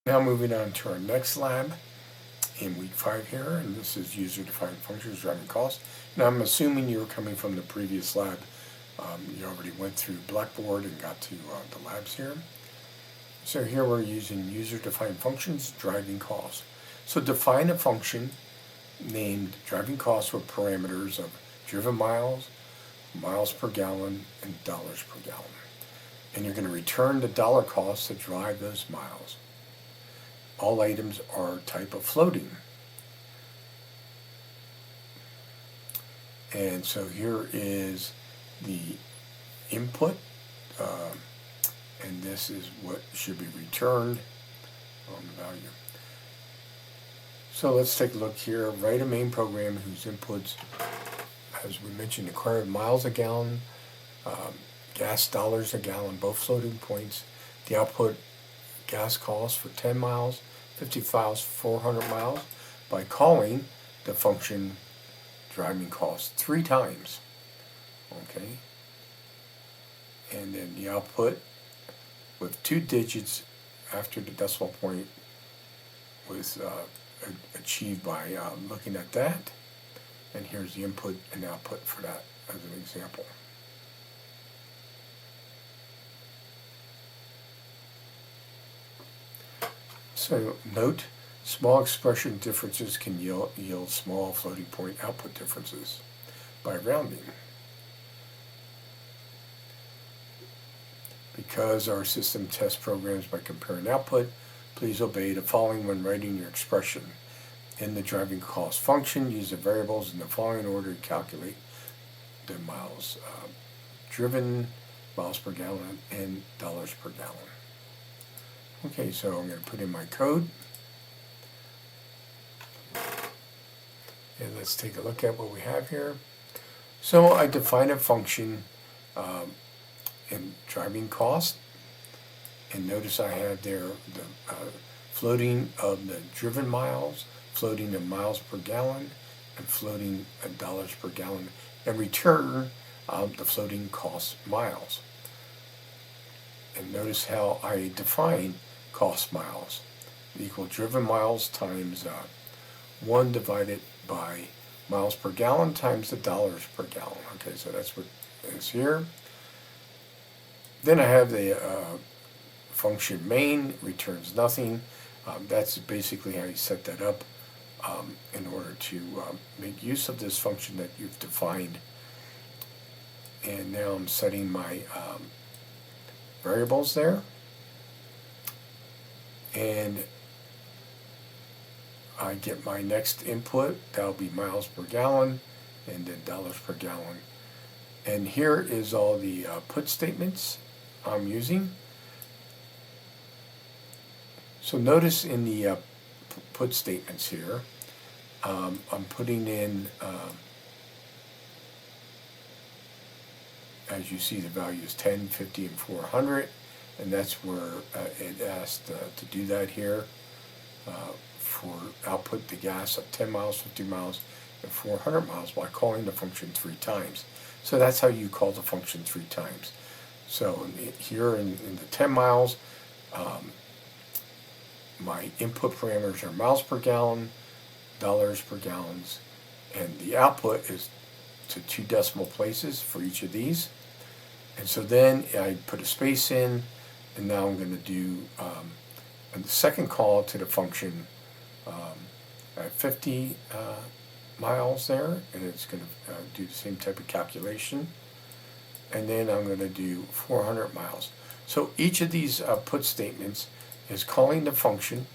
Now moving on to our next lab in week 5 here, and this is user-defined functions driving costs. Now I'm assuming you're coming from the previous lab. You already went through Blackboard and got to the labs here. So here we're using user-defined functions driving costs. So define a function named driving costs with parameters of driven miles, miles per gallon, and dollars per gallon. And you're going to return the dollar costs to drive those miles. All items are type of floating. And so here is the input, and this is what should be returned on the value. So let's take a look here. Write a main program whose inputs, as we mentioned, require miles a gallon, gas dollars a gallon, both floating points. The output gas costs for 10 miles, 50 miles, 400 miles by calling the function driving costs 3 times. Okay. And then the output with 2 digits after the decimal point was achieved by looking at that. And here's the input and output for that as an example. So note, small expression differences can yield small floating point output differences by rounding. Because our system tests programs by comparing output, please obey the following when writing your expression. In the driving cost function, use the variables in the following order to calculate the miles driven, miles per gallon, and dollars per gallon. Okay, so I'm going to put in my code. And let's take a look at what we have here. So I define a function in driving cost. And notice I have there the floating of the driven miles, floating of miles per gallon, and floating of dollars per gallon, and return the floating cost miles. And notice how I define cost miles equal driven miles times 1 divided by miles per gallon times the dollars per gallon. Okay, so that's what is here. Then I have the function main returns nothing. That's basically how you set that up in order to make use of this function that you've defined. And now I'm setting my variables there. And I get my next input, that'll be miles per gallon, and then dollars per gallon. And here is all the put statements I'm using. So notice in the put statements here, I'm putting in, as you see, the values 10, 50, and 400. And that's where it asked to do that here for output the gas of 10 miles, 50 miles, and 400 miles by calling the function 3 times. So that's how you call the function 3 times. So here in the 10 miles, my input parameters are miles per gallon, dollars per gallons, and the output is to 2 decimal places for each of these. And so then I put a space in, and now I'm going to do the second call to the function at 50 miles there, and it's going to do the same type of calculation. And then I'm going to do 400 miles. So each of these put statements is calling the function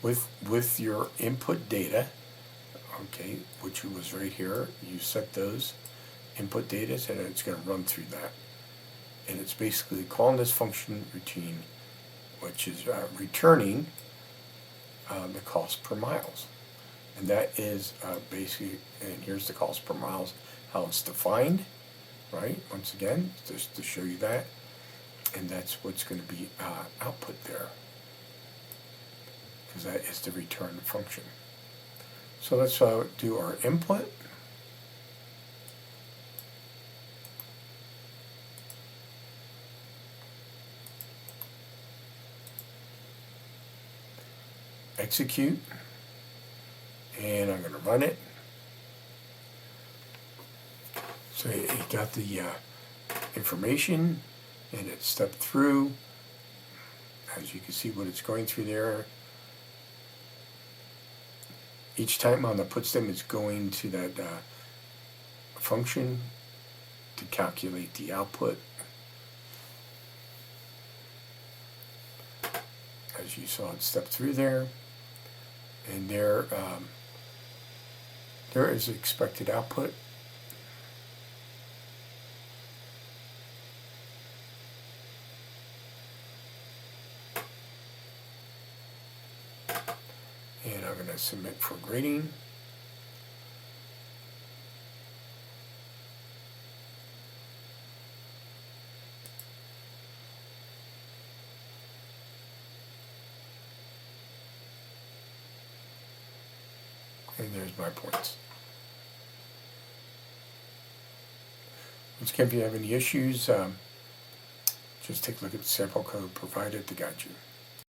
with your input data, okay, which was right here. You set those input data, and it's going to run through that. And it's basically calling this function routine, which is returning the cost per miles. And that is basically, and here's the cost per miles, how it's defined, right? Once again, just to show you that. And that's what's going to be output there, because that is the return function. So let's do our input. execute, and I'm going to run it. So it got the information, and it stepped through. As you can see what it's going through there. Each time on the put statement, it's going to that function to calculate the output. As you saw, it step through there, and there is expected output. And I'm going to submit for grading. And there's my points. Once again, if you have any issues, just take a look at the sample code provided to guide you.